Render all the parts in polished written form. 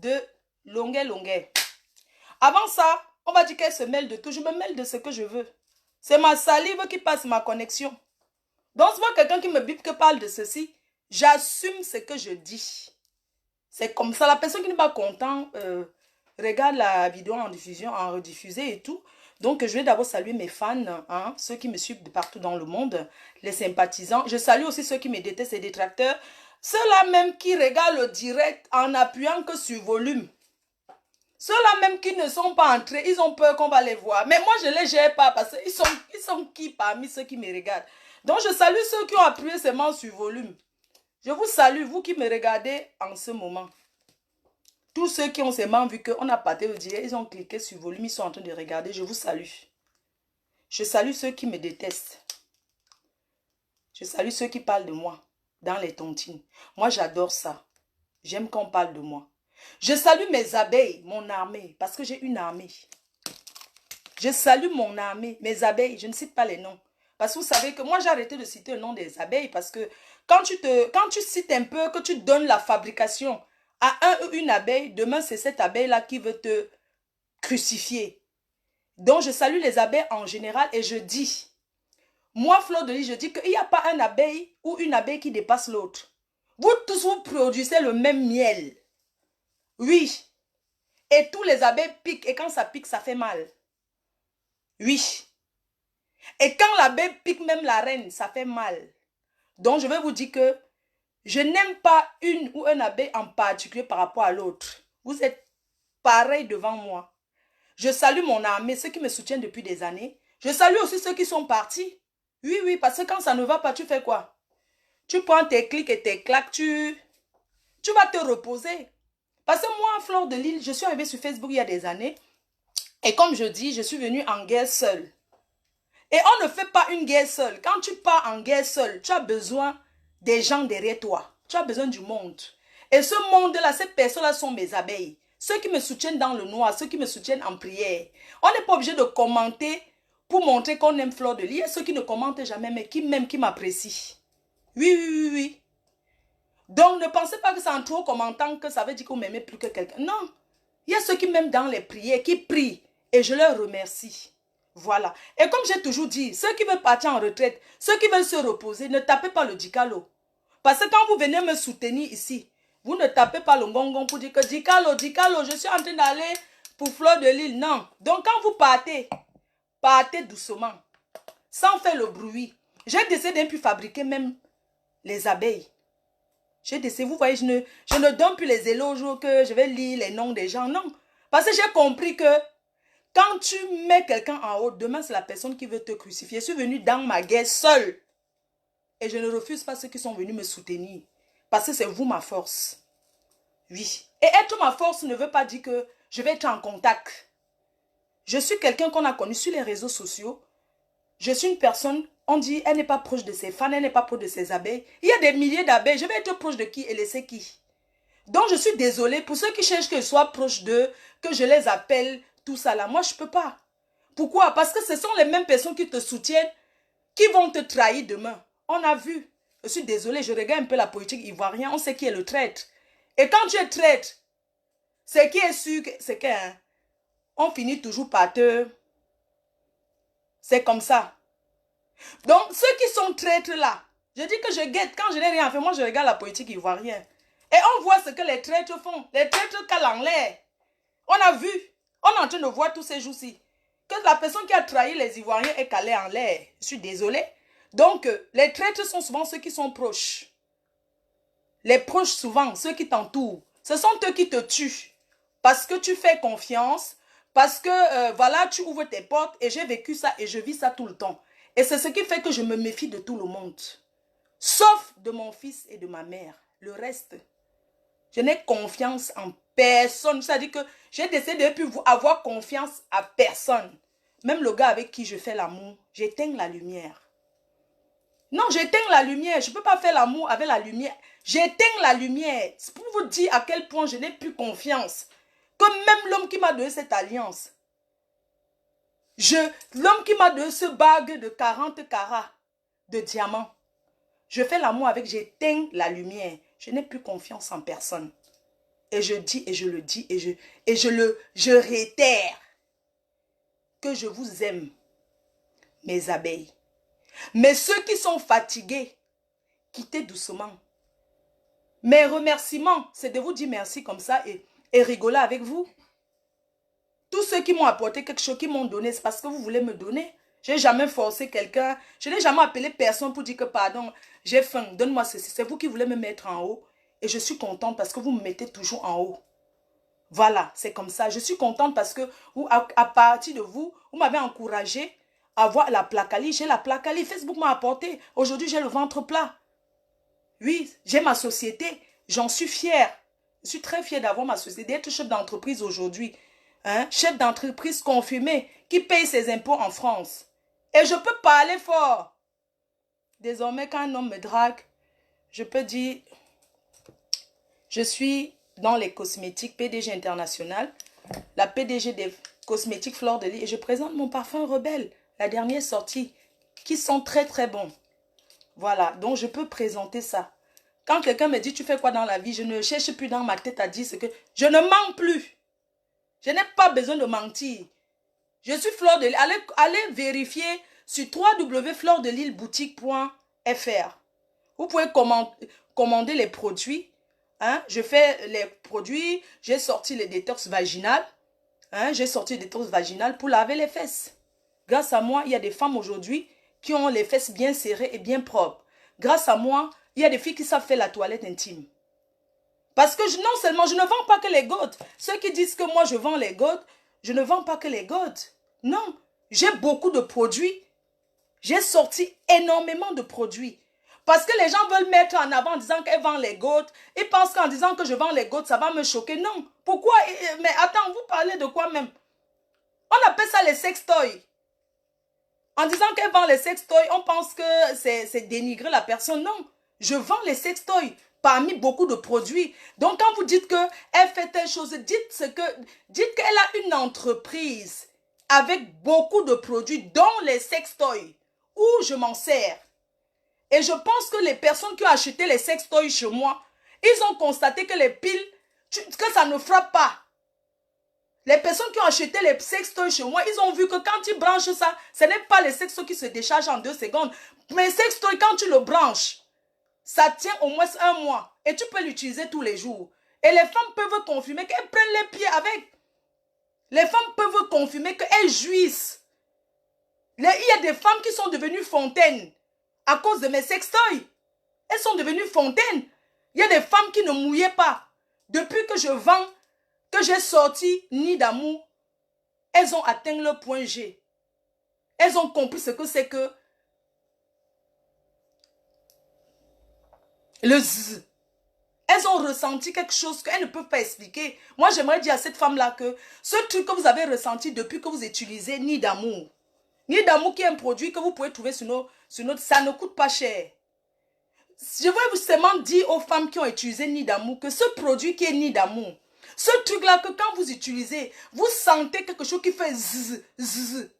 de longueur. Avant ça, on va dire qu'elle se mêle de tout. Je me mêle de ce que je veux. C'est ma salive qui passe ma connexion. Donc, si vois quelqu'un qui me bip que parle de ceci, j'assume ce que je dis. C'est comme ça. La personne qui n'est pas content regarde la vidéo en diffusion, en rediffusée et tout. Donc, je vais d'abord saluer mes fans, hein, ceux qui me suivent de partout dans le monde, les sympathisants. Je salue aussi ceux qui me détestent, les détracteurs. Ceux-là même qui regardent le direct en appuyant que sur volume. Ceux-là même qui ne sont pas entrés, ils ont peur qu'on va les voir. Mais moi, je ne les gère pas parce qu'ils sont qui parmi ceux qui me regardent. Donc, je salue ceux qui ont appuyé seulement sur volume. Je vous salue, vous qui me regardez en ce moment. Tous ceux qui ont seulement vu qu'on a parté le direct, ils ont cliqué sur volume, ils sont en train de regarder. Je vous salue. Je salue ceux qui me détestent. Je salue ceux qui parlent de moi dans les tontines. Moi, j'adore ça. J'aime qu'on parle de moi. Je salue mes abeilles, mon armée, parce que j'ai une armée. Je salue mon armée, mes abeilles, je ne cite pas les noms. Parce que vous savez que moi, j'ai arrêté de citer le nom des abeilles parce que quand tu cites un peu, que tu donnes la fabrication à un ou une abeille, demain, c'est cette abeille-là qui veut te crucifier. Donc, je salue les abeilles en général et je dis, moi, Fleur de Lys, je dis qu'il n'y a pas un abeille ou une abeille qui dépasse l'autre. Vous tous, vous produisez le même miel. Oui. Et tous les abeilles piquent et quand ça pique, ça fait mal. Oui. Et quand l'abeille pique même la reine, ça fait mal. Donc, je vais vous dire que je n'aime pas une ou un abeille en particulier par rapport à l'autre. Vous êtes pareil devant moi. Je salue mon armée, ceux qui me soutiennent depuis des années. Je salue aussi ceux qui sont partis. Oui, oui, parce que quand ça ne va pas, tu fais quoi? Tu prends tes clics et tes claques, tu vas te reposer. Parce que moi, Fleur de Lys, je suis arrivée sur Facebook il y a des années. Et comme je dis, je suis venue en guerre seule. Et on ne fait pas une guerre seule. Quand tu pars en guerre seule, tu as besoin des gens derrière toi. Tu as besoin du monde. Et ce monde-là, ces personnes-là sont mes abeilles. Ceux qui me soutiennent dans le noir, ceux qui me soutiennent en prière. On n'est pas obligé de commenter pour montrer qu'on aime Fleur de Lys. Il y a ceux qui ne commentent jamais, mais qui m'aiment, qui m'apprécient. Oui, oui, oui, oui. Donc, ne pensez pas que c'est en trop commentant que ça veut dire qu'on m'aimait plus que quelqu'un. Non. Il y a ceux qui m'aiment dans les prières, qui prient. Et je leur remercie. Voilà. Et comme j'ai toujours dit, ceux qui veulent partir en retraite, ceux qui veulent se reposer, ne tapez pas le Dicalo. Parce que quand vous venez me soutenir ici, vous ne tapez pas le gongon pour dire que Dicalo, Dicalo, je suis en train d'aller pour Fleur de Lys. Non. Donc quand vous partez, partez doucement, sans faire le bruit. J'ai décidé de ne plus fabriquer même les abeilles. J'ai décidé, vous voyez, je ne donne plus les éloges que je vais lire les noms des gens. Non. Parce que j'ai compris que quand tu mets quelqu'un en haut, demain c'est la personne qui veut te crucifier. Je suis venue dans ma guerre seule. Et je ne refuse pas ceux qui sont venus me soutenir. Parce que c'est vous ma force. Oui. Et être ma force ne veut pas dire que je vais être en contact. Je suis quelqu'un qu'on a connu sur les réseaux sociaux. Je suis une personne, on dit, elle n'est pas proche de ses fans, elle n'est pas proche de ses abeilles. Il y a des milliers d'abeilles. Je vais être proche de qui et laisser qui? Donc je suis désolée pour ceux qui cherchent que je sois proche d'eux, que je les appelle, tout ça là. Moi, je ne peux pas. Pourquoi? Parce que ce sont les mêmes personnes qui te soutiennent, qui vont te trahir demain. On a vu. Je suis désolée, je regarde un peu la politique ivoirienne. On sait qui est le traître. Et quand tu es traître, c'est qui est sûr, c'est qu'on finit toujours par te... C'est comme ça. Donc, ceux qui sont traîtres là, je dis que je guette. Quand je n'ai rien fait, moi je regarde la politique ivoirienne. Et on voit ce que les traîtres font. Les traîtres calent en l'air. On a vu. On est en train de voir tous ces jours-ci que la personne qui a trahi les Ivoiriens est calée en l'air. Je suis désolée. Donc, les traîtres sont souvent ceux qui sont proches. Les proches, souvent, ceux qui t'entourent. Ce sont eux qui te tuent. Parce que tu fais confiance. Parce que, voilà, tu ouvres tes portes. Et j'ai vécu ça et je vis ça tout le temps. Et c'est ce qui fait que je me méfie de tout le monde. Sauf de mon fils et de ma mère. Le reste, je n'ai confiance en personne. C'est-à-dire que j'ai décidé de ne plus avoir confiance à personne. Même le gars avec qui je fais l'amour, j'éteins la lumière. Non, j'éteins la lumière. Je ne peux pas faire l'amour avec la lumière. J'éteins la lumière. C'est pour vous dire à quel point je n'ai plus confiance. Que même l'homme qui m'a donné cette alliance, l'homme qui m'a donné ce bague de 40 carats de diamants, je fais l'amour avec, j'éteins la lumière. Je n'ai plus confiance en personne. Et je dis, et je le dis, je réitère que je vous aime, mes abeilles. Mais ceux qui sont fatigués, quittez doucement. Mes remerciements, c'est de vous dire merci comme ça et rigoler avec vous. Tous ceux qui m'ont apporté quelque chose, qui m'ont donné, c'est parce que vous voulez me donner. Je n'ai jamais forcé quelqu'un. Je n'ai jamais appelé personne pour dire que pardon, j'ai faim, donne-moi ceci. C'est vous qui voulez me mettre en haut. Et je suis contente parce que vous me mettez toujours en haut. Voilà, c'est comme ça. Je suis contente parce que vous, à partir de vous, vous m'avez encouragé à avoir la placalie. J'ai la placalie. Facebook m'a apporté. Aujourd'hui, j'ai le ventre plat. Oui, j'ai ma société. J'en suis fière. Je suis très fière d'avoir ma société, d'être chef d'entreprise aujourd'hui. Hein? Chef d'entreprise confirmé qui paye ses impôts en France. Et je peux parler fort. Désormais, quand un homme me drague, je peux dire, je suis dans les cosmétiques PDG international, la PDG des cosmétiques Fleur de Lys, et je présente mon parfum Rebelle, la dernière sortie, qui sont très très bons. Voilà, donc je peux présenter ça. Quand quelqu'un me dit, tu fais quoi dans la vie, je ne cherche plus dans ma tête à dire ce que... Je ne mens plus. Je n'ai pas besoin de mentir. Je suis Fleur de Lys. Allez vérifier sur www.fleurdelysboutique.fr. Vous pouvez commander les produits. Hein? Je fais les produits. J'ai sorti les détox vaginales. Hein? J'ai sorti les détox vaginales pour laver les fesses. Grâce à moi, il y a des femmes aujourd'hui qui ont les fesses bien serrées et bien propres. Grâce à moi, il y a des filles qui savent faire la toilette intime. Parce que non seulement, je ne vends pas que les gouttes. Ceux qui disent que moi, je vends les gouttes, je ne vends pas que les gouttes. Non, j'ai beaucoup de produits. J'ai sorti énormément de produits. Parce que les gens veulent mettre en avant en disant qu'elle vend les gouttes. Ils pensent qu'en disant que je vends les gouttes, ça va me choquer. Non. Pourquoi? Mais attends, vous parlez de quoi même? On appelle ça les sextoys. En disant qu'elle vend les sextoys, on pense que c'est dénigrer la personne. Non. Je vends les sextoys parmi beaucoup de produits. Donc, quand vous dites qu'elle fait telle chose, dites qu'elle a une entreprise avec beaucoup de produits, dont les sextoys, où je m'en sers. Et je pense que les personnes qui ont acheté les sextoys chez moi, ils ont constaté que les piles, que ça ne frappe pas. Les personnes qui ont acheté les sextoys chez moi, ils ont vu que quand ils branchent ça, ce n'est pas les sextoys qui se déchargent en 2 secondes. Mais les sextoys, quand tu le branches, ça tient au moins 1 mois. Et tu peux l'utiliser tous les jours. Et les femmes peuvent confirmer qu'elles prennent les pieds avec. Les femmes peuvent confirmer qu'elles jouissent. Il y a des femmes qui sont devenues fontaines à cause de mes sextoys. Elles sont devenues fontaines. Il y a des femmes qui ne mouillaient pas. Depuis que je vends, que j'ai sorti Nid d'amour, elles ont atteint le point G. Elles ont compris ce que c'est que le Z. Elles ont ressenti quelque chose qu'elles ne peuvent pas expliquer. Moi, j'aimerais dire à cette femme-là que ce truc que vous avez ressenti depuis que vous utilisez Nid d'amour, Nid d'amour qui est un produit que vous pouvez trouver sur notre, ça ne coûte pas cher. Je veux seulement dire aux femmes qui ont utilisé Nid d'amour que ce produit qui est Nid d'amour, ce truc-là que quand vous utilisez, vous sentez quelque chose qui fait zzz, zzz.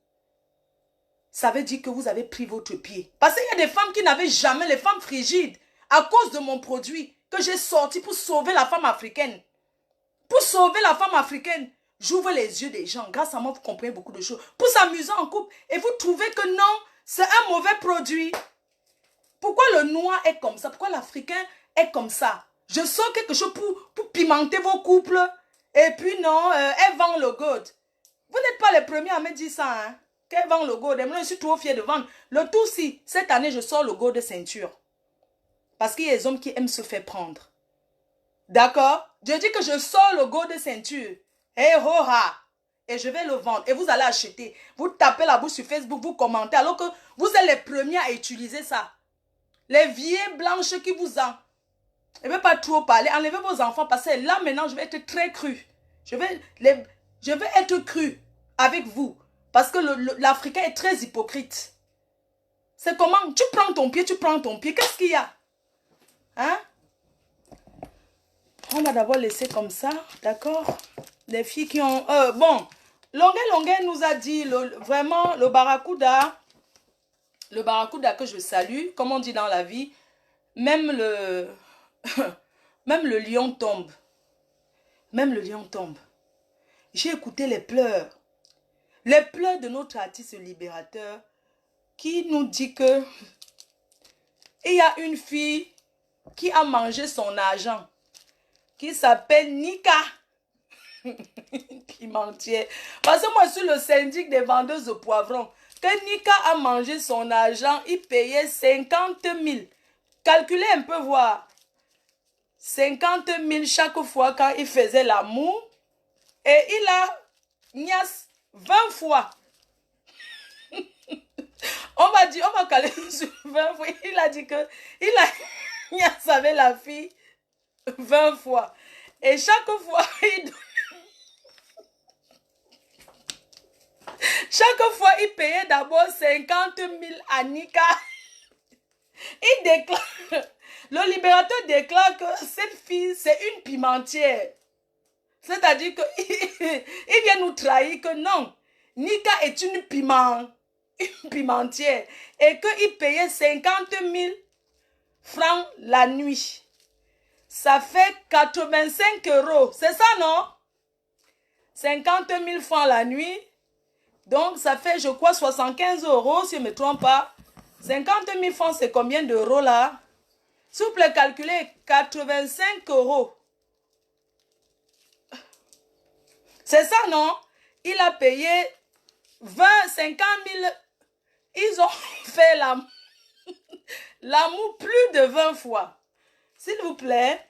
Ça veut dire que vous avez pris votre pied. Parce qu'il y a des femmes qui n'avaient jamais, les femmes frigides, à cause de mon produit que j'ai sorti pour sauver la femme africaine. Pour sauver la femme africaine, j'ouvre les yeux des gens. Grâce à moi, vous comprenez beaucoup de choses. Pour s'amuser en couple. Et vous trouvez que non, c'est un mauvais produit. Pourquoi le noir est comme ça? Pourquoi l'Africain est comme ça? Je sors quelque chose pour pimenter vos couples. Et puis non, elle vend le gold. Vous n'êtes pas les premiers à me dire ça. Hein? Qu'elle vend le gold. Et moi, je suis trop fière de vendre. Le tout, si, cette année, je sors le gold de ceinture. Parce qu'il y a des hommes qui aiment se faire prendre. D'accord? Je dis que je sors le gold de ceinture. Et ho ha! Et je vais le vendre. Et vous allez acheter. Vous tapez la bouche sur Facebook, vous commentez. Alors que vous êtes les premiers à utiliser ça. Les vieilles blanches qui vous en... Je ne vais pas trop parler. Enlevez vos enfants parce que là, maintenant, je vais être très cru. Je vais être cru avec vous. Parce que l'Africain est très hypocrite. C'est comment? Tu prends ton pied, tu prends ton pied. Qu'est-ce qu'il y a? Hein? On va d'abord laisser comme ça. D'accord? Les filles qui ont... bon, Longuet nous a dit vraiment le barracuda. Le barracuda que je salue, comme on dit dans la vie, même le lion tombe. Même le lion tombe. J'ai écouté les pleurs. Les pleurs de notre artiste libérateur qui nous dit que il y a une fille qui a mangé son argent, qui s'appelle Nika. Pimentière. Parce que moi, je suis le syndic des vendeuses de poivrons. Que Nika a mangé son argent, il payait 50 000. Calculez un peu, voir. 50 000 chaque fois quand il faisait l'amour. Et il a niasse 20 fois. On va caler sur 20 fois. Il a dit que il a niasse avec la fille 20 fois. Et chaque fois, il payait d'abord 50 000 à Nika. Il déclare, le libérateur déclare que cette fille, c'est une pimentière. C'est-à-dire qu'il vient nous trahir que non, Nika est une pimentière. Et qu'il payait 50 000 francs la nuit. Ça fait 85 euros. C'est ça, non? 50 000 francs la nuit. Donc, ça fait, je crois, 75 euros, si je ne me trompe pas. 50 000 francs, c'est combien d'euros là? S'il vous plaît, calculez 85 euros. C'est ça, non? Il a payé 50 000. Ils ont fait l'amour plus de 20 fois. S'il vous plaît,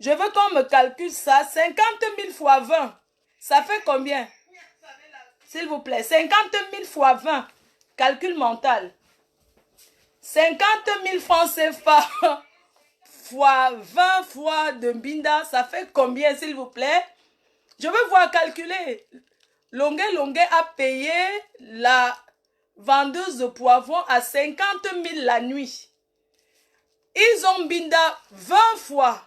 je veux qu'on me calcule ça. 50 000 fois 20, ça fait combien? S'il vous plaît, 50 000 fois 20, calcul mental. 50 000 francs CFA fois 20 fois de Mbinda, ça fait combien, s'il vous plaît? Je veux voir calculer. Longuet a payé la vendeuse de poivrons à 50 000 la nuit. Ils ont Mbinda 20 fois.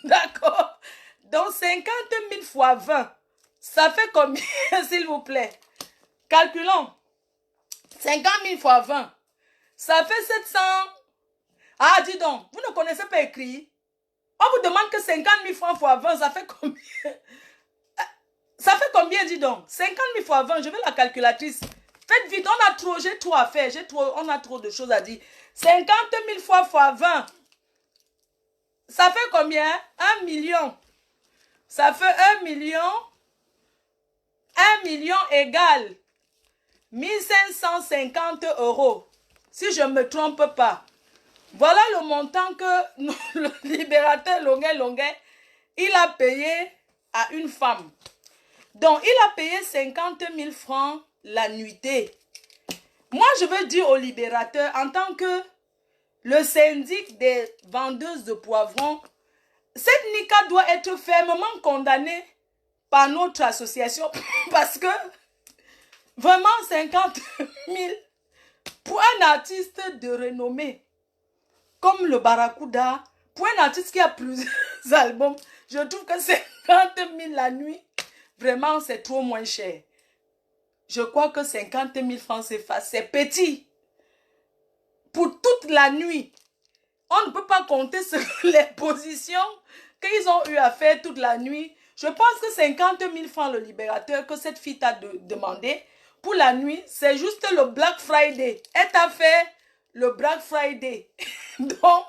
D'accord? Donc 50 000 fois 20, ça fait combien, s'il vous plaît? Calculons. 50 000 fois 20. Ça fait 700. Ah, dis donc, vous ne connaissez pas écrit. On vous demande que 50 000 francs fois 20, ça fait combien? Ça fait combien, dis donc? 50 000 fois 20, je veux la calculatrice. Faites vite, j'ai trop à faire, on a trop de choses à dire. 50 000 fois 20, ça fait combien? 1 million. Ça fait 1 million. 1 million égale 1550 euros. Si je ne me trompe pas. Voilà le montant que le libérateur Longuet, il a payé à une femme. Donc, il a payé 50 000 francs la nuitée. Moi, je veux dire au libérateur, en tant que le syndic des vendeuses de poivrons, cette Nika doit être fermement condamnée par notre association parce que vraiment 50 000 pour un artiste de renommée comme le Barracuda, pour un artiste qui a plusieurs albums, je trouve que 50 000 la nuit, vraiment c'est trop moins cher. Je crois que 50 000 francs CFA, c'est petit. Pour toute la nuit, on ne peut pas compter sur les positions qu'ils ont eu à faire toute la nuit. Je pense que 50 000 francs le libérateur que cette fille t'a demandé pour la nuit, c'est juste le Black Friday. Elle t'a fait le Black Friday. Donc,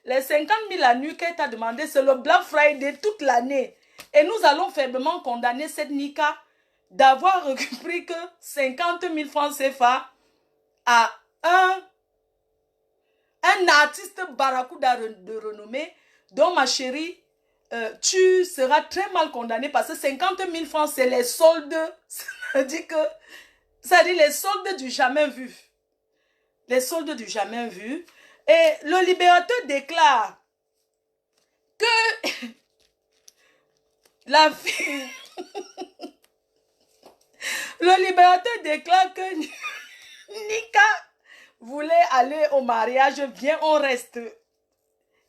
les 50 000 la nuit qu'elle t'a demandé, c'est le Black Friday toute l'année. Et nous allons faiblement condamner cette Nika d'avoir récupéré que 50 000 francs CFA à un artiste Barracuda de renommée, dont ma chérie, tu seras très mal condamné parce que 50 000 francs, c'est les soldes. C'est-à-dire les soldes du jamais vu. Les soldes du jamais vu. Et le libérateur déclare que la fille... Le libérateur déclare que Nika voulait aller au mariage, viens, on reste.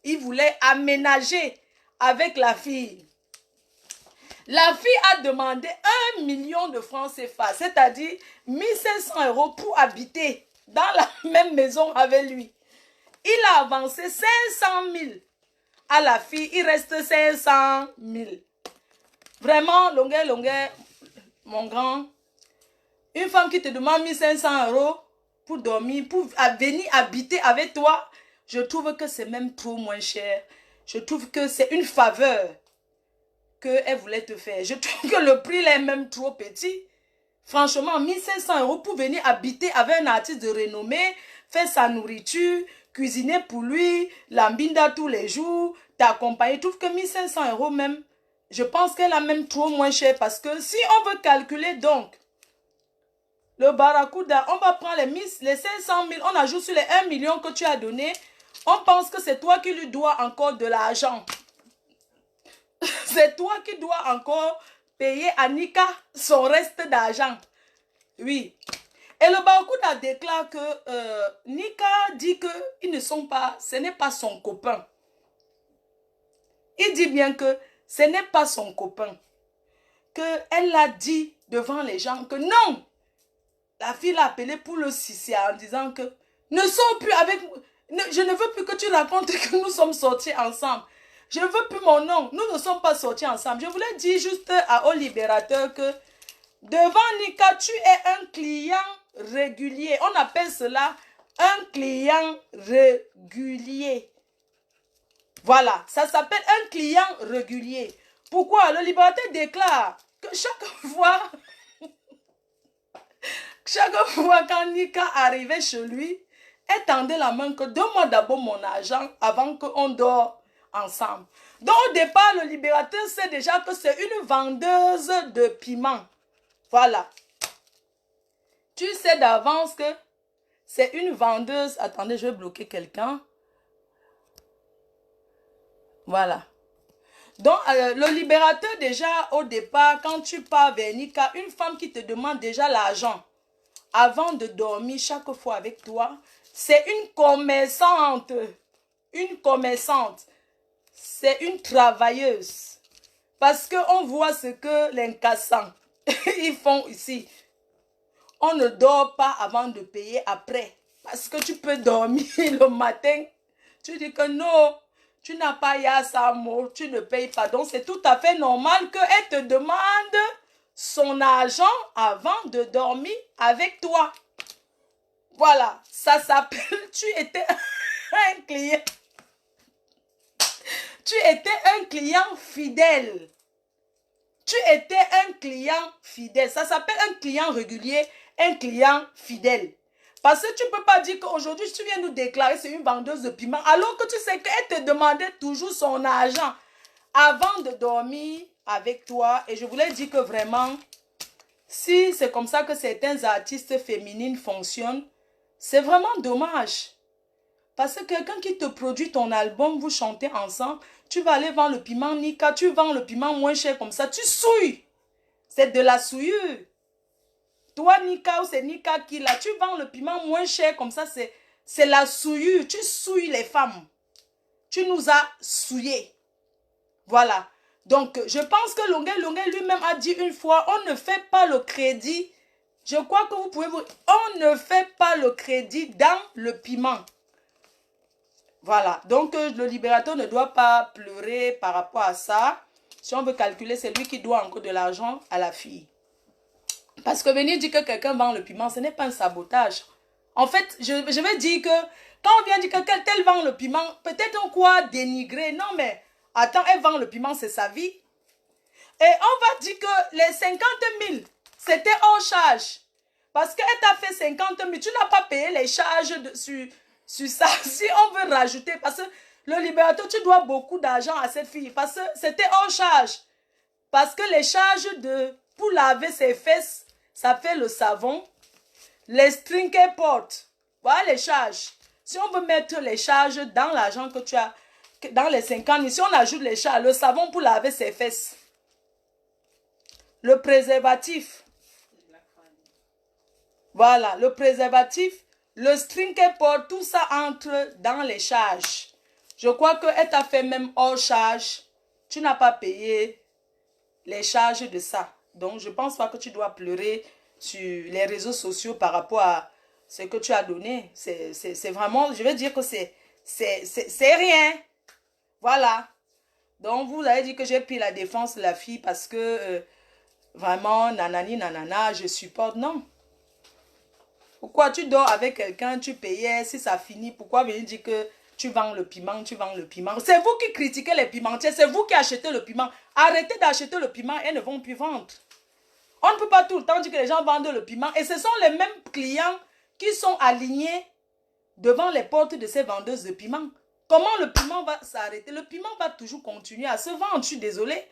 Il voulait aménager avec la fille. La fille a demandé 1 million de francs CFA, c'est-à-dire 1500 euros pour habiter dans la même maison avec lui. Il a avancé 500 000 à la fille, il reste 500 000. Vraiment, longueur, mon grand. Une femme qui te demande 1500 € pour dormir, pour venir habiter avec toi, je trouve que c'est même trop moins cher. Je trouve que c'est une faveur qu'elle voulait te faire. Je trouve que le prix est même trop petit. Franchement, 1500 € pour venir habiter avec un artiste de renommée, faire sa nourriture, cuisiner pour lui, l'ambinda tous les jours, t'accompagner. Je trouve que 1500 € même, je pense qu'elle a même trop moins cher parce que si on veut calculer donc, le barracuda, on va prendre les 500 000, on ajoute sur les 1 million que tu as donné, on pense que c'est toi qui lui dois encore de l'argent. C'est toi qui dois encore payer à Nika son reste d'argent. Oui. Et le barracuda déclare que Nika dit que ils ne sont pas, ce n'est pas son copain. Il dit bien que ce n'est pas son copain. Qu'elle l'a dit devant les gens que non. La fille l'a appelé pour le sucer en disant que ne sors plus avec moi. Je ne veux plus que tu racontes que nous sommes sortis ensemble. Je ne veux plus mon nom. Nous ne sommes pas sortis ensemble. Je voulais dire juste au libérateur que devant Nika, tu es un client régulier. On appelle cela un client régulier. Voilà, ça s'appelle un client régulier. Pourquoi? Le libérateur déclare que chaque fois quand Nika arrivait chez lui, elle tendait la main que donne-moi d'abord mon argent avant qu'on dort ensemble. Donc au départ, le libérateur sait déjà que c'est une vendeuse de piment. Voilà. Tu sais d'avance que c'est une vendeuse. Attendez, je vais bloquer quelqu'un. Voilà. Donc, le libérateur déjà au départ, quand tu pars vers Nika, une femme qui te demande déjà l'argent avant de dormir chaque fois avec toi, c'est une commerçante. Une commerçante. C'est une travailleuse. Parce qu'on voit ce que les cassants, ils font ici. On ne dort pas avant de payer après. Parce que tu peux dormir le matin. Tu dis que non, tu n'as pas Yassamo, tu ne payes pas. Donc c'est tout à fait normal qu'elle te demande son argent avant de dormir avec toi. Voilà, ça s'appelle, tu étais un client. Tu étais un client fidèle. Tu étais un client fidèle. Ça s'appelle un client régulier, un client fidèle. Parce que tu ne peux pas dire qu'aujourd'hui, tu viens nous déclarer que c'est une vendeuse de piment, alors que tu sais qu'elle te demandait toujours son argent avant de dormir avec toi. Et je voulais dire que vraiment, si c'est comme ça que certains artistes féminines fonctionnent, c'est vraiment dommage. Parce que quelqu'un qui te produit ton album, vous chantez ensemble, tu vas aller vendre le piment Nika, tu vends le piment moins cher comme ça, tu souilles. C'est de la souillure. Toi Nika ou c'est Nika qui l'a, tu vends le piment moins cher comme ça, c'est la souillure. Tu souilles les femmes. Tu nous as souillés. Voilà. Donc, je pense que Longuet lui-même a dit une fois, on ne fait pas le crédit. Je crois que vous pouvez vous... On ne fait pas le crédit dans le piment. Voilà. Donc, le libérateur ne doit pas pleurer par rapport à ça. Si on veut calculer, c'est lui qui doit encore de l'argent à la fille. Parce que venir dire que quelqu'un vend le piment, ce n'est pas un sabotage. En fait, je vais dire que quand on vient dire que tel vend le piment, peut-être on croit dénigrer. Non, mais attends, elle vend le piment, c'est sa vie. Et on va dire que les 50 000, c'était hors charge. Parce qu'elle t'a fait 50 000, tu n'as pas payé les charges sur ça. Si on veut rajouter, parce que le libérateur, tu dois beaucoup d'argent à cette fille. Parce que c'était hors charge. Parce que les charges pour laver ses fesses, ça fait le savon. Les strings qu'elle porte, voilà les charges. Si on veut mettre les charges dans l'argent que tu as, dans les 50 000, si on ajoute les charges, le savon pour laver ses fesses, le préservatif, voilà, le préservatif, le string qu'elle porte, tout ça entre dans les charges. Je crois qu'elle t'a fait même hors charge. Tu n'as pas payé les charges de ça. Donc, je ne pense pas que tu dois pleurer sur les réseaux sociaux par rapport à ce que tu as donné. C'est vraiment, je vais dire que c'est rien. Voilà. Voilà. Donc, vous avez dit que j'ai pris la défense de la fille parce que vraiment, nanani, nanana, je supporte. Non. Pourquoi tu dors avec quelqu'un, tu payais, si ça finit, pourquoi venir dire que tu vends le piment, tu vends le piment? C'est vous qui critiquez les pimentiers, c'est vous qui achetez le piment. Arrêtez d'acheter le piment et ne vont plus vendre. On ne peut pas tout le temps dire que les gens vendent le piment. Et ce sont les mêmes clients qui sont alignés devant les portes de ces vendeuses de piment. Comment le piment va s'arrêter? Le piment va toujours continuer à se vendre, je suis désolée.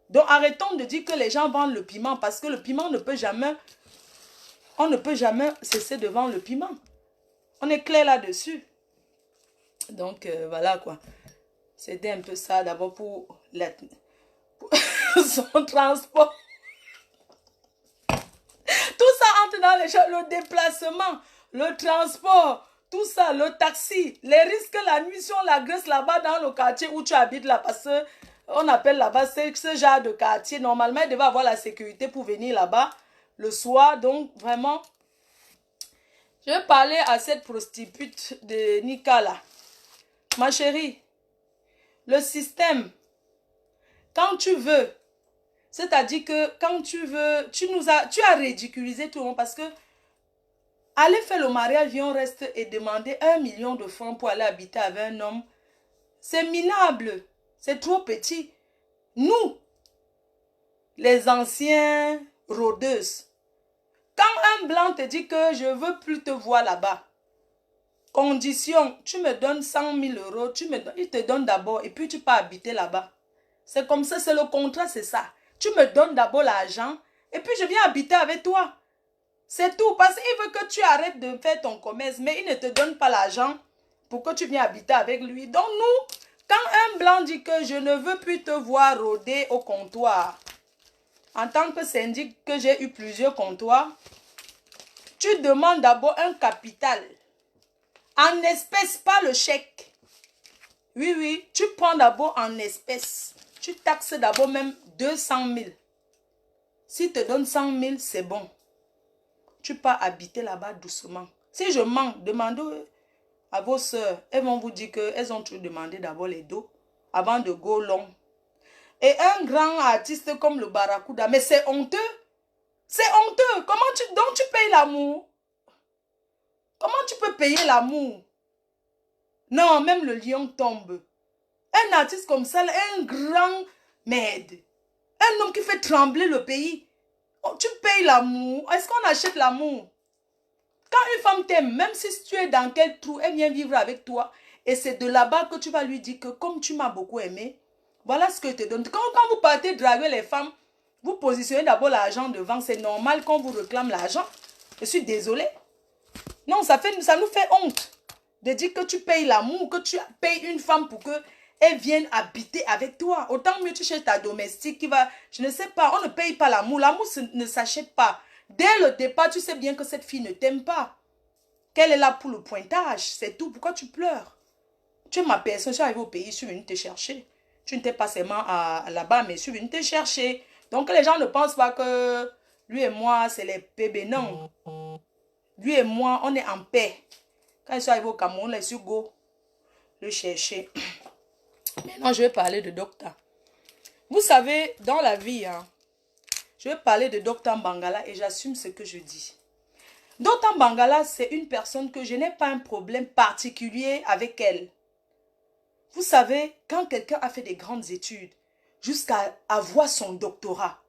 Donc arrêtons de dire que les gens vendent le piment parce que le piment ne peut jamais... On ne peut jamais cesser de vendre le piment. On est clair là-dessus. Donc voilà quoi. C'était un peu ça d'abord pour son transport. Tout ça entre dans les choses. Le déplacement, le transport, tout ça, le taxi, les risques, la nuit, si on l'agresse là-bas dans le quartier où tu habites là, parce que on appelle là-bas ce genre de quartier. Normalement, il devait avoir la sécurité pour venir là-bas le soir. Donc vraiment, je vais parler à cette prostitute de Nika là. Ma chérie, le système, quand tu veux, c'est-à-dire que quand tu veux, tu as ridiculisé tout le monde parce que aller faire le mariage, on reste et demander 1 million de francs pour aller habiter avec un homme, c'est minable, c'est trop petit. Nous, les anciens rôdeuses, quand un blanc te dit que je ne veux plus te voir là-bas, condition, tu me donnes 100 000 euros, il te donne d'abord et puis tu peux habiter là-bas. C'est comme ça, c'est le contrat, c'est ça. Tu me donnes d'abord l'argent et puis je viens habiter avec toi. C'est tout, parce qu'il veut que tu arrêtes de faire ton commerce, mais il ne te donne pas l'argent pour que tu viennes habiter avec lui. Donc nous, quand un blanc dit que je ne veux plus te voir rôder au comptoir, en tant que syndic que j'ai eu plusieurs comptoirs, tu demandes d'abord un capital. En espèces, pas le chèque. Oui, oui, tu prends d'abord en espèces. Tu taxes d'abord même 200 000. S'il te donne 100 000, c'est bon. Tu peux habiter là-bas doucement. Si je mens, demandez à vos soeurs. Elles vont vous dire qu'elles ont toujours demandé d'abord les dos avant de go long. Et un grand artiste comme le Barracuda, mais c'est honteux. C'est honteux. Donc tu payes l'amour? Comment tu peux payer l'amour? Non, même le lion tombe. Un artiste comme ça, un grand merde. Un homme qui fait trembler le pays. Oh, tu payes l'amour. Est-ce qu'on achète l'amour? Quand une femme t'aime, même si tu es dans quel trou, elle vient vivre avec toi. Et c'est de là-bas que tu vas lui dire que comme tu m'as beaucoup aimé, voilà ce que je te donne. Quand vous partez draguer les femmes, vous positionnez d'abord l'argent devant. C'est normal qu'on vous réclame l'argent. Je suis désolée. Non, ça nous fait honte de dire que tu payes l'amour, que tu payes une femme pour qu'elle vienne habiter avec toi. Autant mieux tu cherches ta domestique qui va... Je ne sais pas, on ne paye pas l'amour. L'amour ne s'achète pas. Dès le départ, tu sais bien que cette fille ne t'aime pas. Qu'elle est là pour le pointage. C'est tout. Pourquoi tu pleures? Tu es ma personne. Je suis arrivée au pays, je suis venue te chercher. Tu n'étais pas seulement là-bas, mais je suis venue te chercher. Donc les gens ne pensent pas que lui et moi, c'est les bébés. Non. Lui et moi, on est en paix. Quand je suis arrivée au Cameroun, là, je suis go le chercher. Maintenant, je vais parler de docteur. Vous savez, dans la vie, hein, je vais parler de docteur Bangala et j'assume ce que je dis. Docteur Bangala, c'est une personne que je n'ai pas un problème particulier avec elle. Vous savez, quand quelqu'un a fait des grandes études, jusqu'à avoir son doctorat,